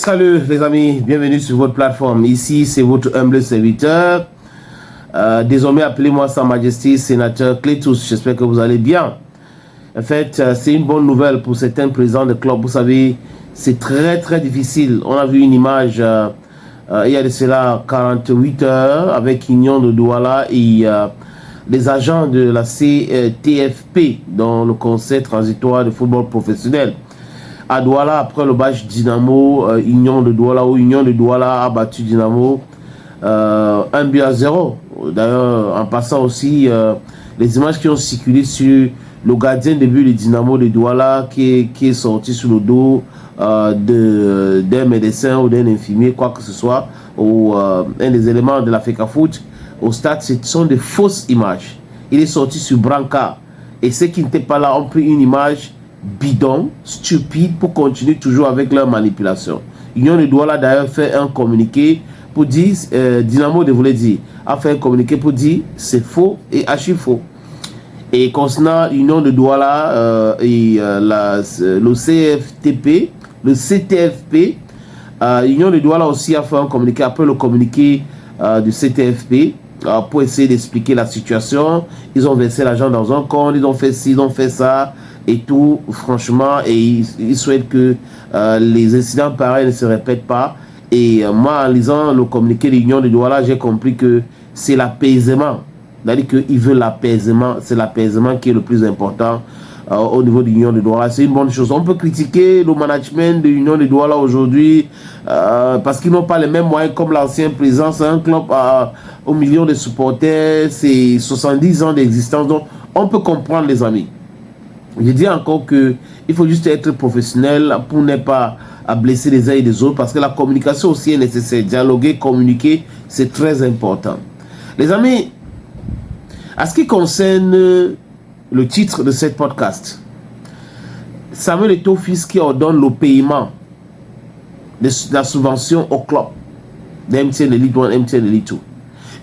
Salut les amis, bienvenue sur votre plateforme. Ici, c'est votre humble serviteur. Désormais, appelez-moi Sa Majesté Sénateur Clétus. J'espère que vous allez bien. En fait, c'est une bonne nouvelle pour certains présidents de club. Vous savez, c'est très difficile. On a vu une image il y a de cela 48 heures avec Union de Douala et les agents de la CTFP, dans le Conseil transitoire de football professionnel. À Douala, après le match Dynamo, Union de Douala, où Union de Douala a battu Dynamo 1-0. D'ailleurs, en passant aussi, les images qui ont circulé sur le gardien de but de Dynamo de Douala qui est sorti sur le dos d'un médecin ou d'un infirmier, quoi que ce soit, ou un des éléments de la FECAFOOT au stade, ce sont des fausses images. Il est sorti sur brancard. Et ceux qui n'étaient pas là ont pris une image bidon, stupide, pour continuer toujours avec leur manipulation. Union de Douala d'ailleurs fait un communiqué pour dire, Dynamo devait dire, a fait un communiqué pour dire c'est faux et archi faux. Et concernant Union de Douala et le CFTP, le CTFP, Union de Douala aussi a fait un communiqué après le communiqué du CTFP pour essayer d'expliquer la situation. Ils ont versé l'argent dans un compte, ils ont fait ci, ils ont fait ça et tout, franchement, et ils souhaitent que les incidents pareils ne se répètent pas. Et moi, en lisant le communiqué de l'Union de Douala, j'ai compris que c'est l'apaisement. C'est-à-dire qu'ils veulent l'apaisement, c'est l'apaisement qui est le plus important au niveau de l'Union de Douala. C'est une bonne chose. On peut critiquer le management de l'Union de Douala aujourd'hui parce qu'ils n'ont pas les mêmes moyens comme l'ancien président. C'est un club aux millions de supporters, c'est 70 ans d'existence. Donc, on peut comprendre, les amis. Je dis encore qu'il faut juste être professionnel pour ne pas blesser les uns et les autres, parce que la communication aussi est nécessaire. Dialoguer, communiquer, c'est très important. Les amis, à ce qui concerne le titre de cette podcast, Samuel Eto'o-Fils qui ordonne le paiement de la subvention au club de MTN Elite 1, MTN Elite 2.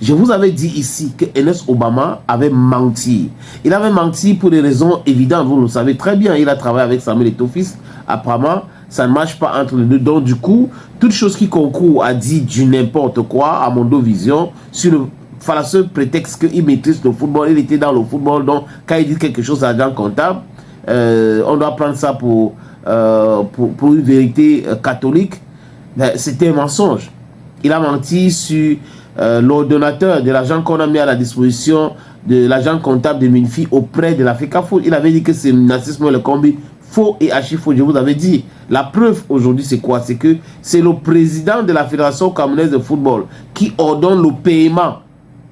Je vous avais dit ici que Ernest Obama avait menti. Il avait menti pour des raisons évidentes, vous le savez très bien. Il a travaillé avec Samuel Eto'o-Fils. Apparemment, ça ne marche pas entre les deux. Donc, du coup, toute chose qui concourt à dire du n'importe quoi à Mondovision sur le fallacieux prétexte qu'il maîtrise le football. Il était dans le football, donc quand il dit quelque chose à l'agent comptable, on doit prendre ça pour une vérité catholique. C'était un mensonge. Il a menti sur l'ordonnateur de l'argent qu'on a mis à la disposition de l'agent comptable de Minfi auprès de la FECAFOOT. Il avait dit que c'est Nassisme le combi faux et archi faux. Je vous avais dit. La preuve aujourd'hui, c'est quoi? C'est que c'est le président de la Fédération camerounaise de football qui ordonne le paiement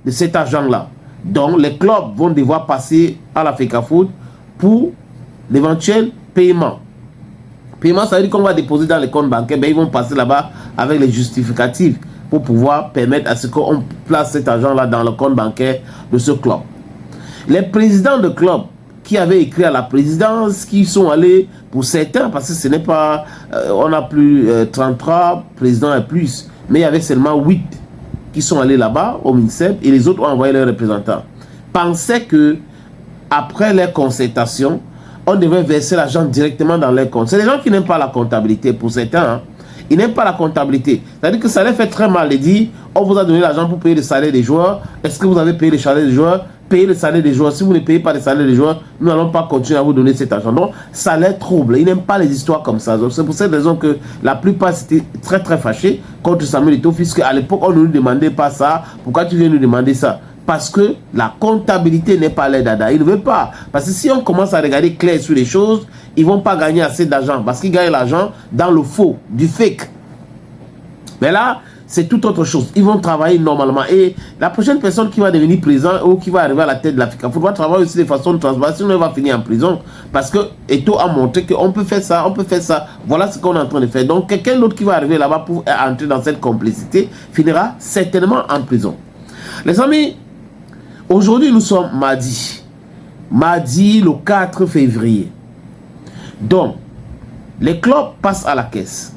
de cet argent-là. Donc, les clubs vont devoir passer à la FECAFOOT pour l'éventuel paiement. Paiement, ça veut dire qu'on va déposer dans les comptes bancaires, ben, ils vont passer là-bas avec les justificatifs pour pouvoir permettre à ce qu'on place cet argent-là dans le compte bancaire de ce club. Les présidents de clubs qui avaient écrit à la présidence, qui sont allés pour certains, parce que ce n'est pas, on n'a plus 33 présidents et plus, mais il y avait seulement 8 qui sont allés là-bas au MINSEP et les autres ont envoyé leurs représentants. Pensaient que après les concertations, on devait verser l'argent directement dans les comptes. C'est des gens qui n'aiment pas la comptabilité pour certains. Hein. Ils n'aiment pas la comptabilité. C'est-à-dire que ça les fait très mal de dire on vous a donné l'argent pour payer le salaire des joueurs. Est-ce que vous avez payé le salaire des joueurs? Payez le salaire des joueurs. Si vous ne payez pas le salaire des joueurs, nous n'allons pas continuer à vous donner cet argent. Donc, ça les trouble. Ils n'aiment pas les histoires comme ça. C'est pour cette raison que la plupart étaient très fâchés contre Samuel Eto'o-Fils, qu'à l'époque, on ne nous demandait pas ça. Pourquoi tu viens nous demander ça? Parce que la comptabilité n'est pas l'air dada. Ils ne veulent pas. Parce que si on commence à regarder clair sur les choses, ils ne vont pas gagner assez d'argent. Parce qu'ils gagnent l'argent dans le faux, du fake. Mais là, c'est tout autre chose. Ils vont travailler normalement. Et la prochaine personne qui va devenir président ou qui va arriver à la tête de la FECAFOOT va travailler aussi de façon transparente. Sinon, elle va finir en prison. Parce que Eto'o a montré qu'on peut faire ça, on peut faire ça. Voilà ce qu'on est en train de faire. Donc, quelqu'un d'autre qui va arriver là-bas pour entrer dans cette complicité finira certainement en prison. Les amis, aujourd'hui, nous sommes mardi. Mardi, le 4 février. Donc, les clubs passent à la caisse.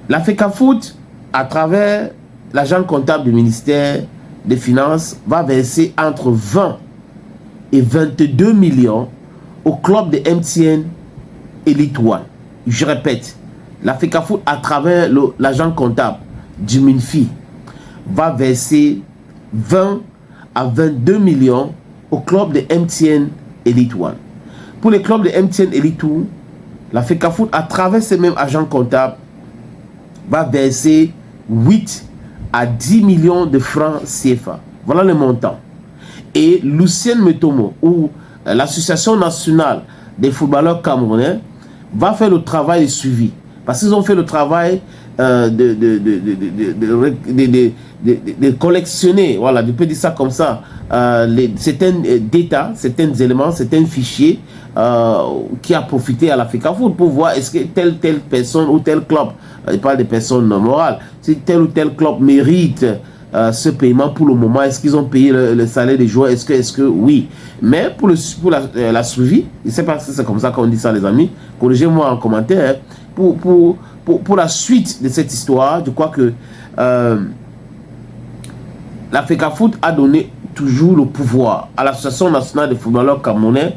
La FECAFOOT, à travers l'agent comptable du ministère des Finances, va verser entre 20 et 22 millions au club de MTN Elite 1. Je répète, l'Africa Foot, à travers l'agent comptable du Minfi, va verser 20 à 22 millions au club de MTN Elite One. Pour les clubs de MTN Elite One, l'Africa Foot, à travers ces mêmes agents comptables, va verser 8 à 10 millions de francs CFA. Voilà le montant. Et Lucien Metomo, ou l'Association nationale des footballeurs camerounais, va faire le travail de suivi. Parce qu'ils ont fait le travail de collectionner, voilà, je peux dire ça comme ça, certains data, certains éléments, certains fichiers qui a profité à l'Africa Foot pour voir est-ce que telle personne ou tel club, je parle des personnes morales, si tel ou tel club mérite ce paiement pour le moment, est-ce qu'ils ont payé le salaire des joueurs, est-ce que oui. Mais pour la suivi, je ne sais pas si c'est comme ça qu'on dit ça les amis, corrigez-moi en commentaire, pour la suite de cette histoire, je crois que l'Africa Foot a donné toujours le pouvoir à l'Association nationale des footballeurs camerounais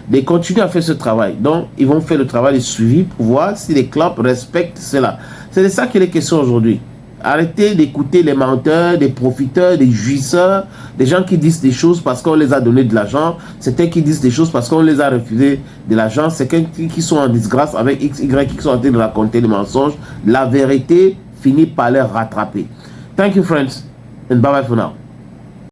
de continuer à faire ce travail. Donc, ils vont faire le travail de suivi pour voir si les clubs respectent cela. C'est de ça qu'il est question aujourd'hui. Arrêtez d'écouter les menteurs, des profiteurs, des jouisseurs, des gens qui disent des choses parce qu'on les a donné de l'argent, certains qui disent des choses parce qu'on les a refusé de l'argent, certains qui sont en disgrâce avec X, Y, qui sont en train de raconter des mensonges. La vérité finit par les rattraper. Thank you friends and bye bye for now.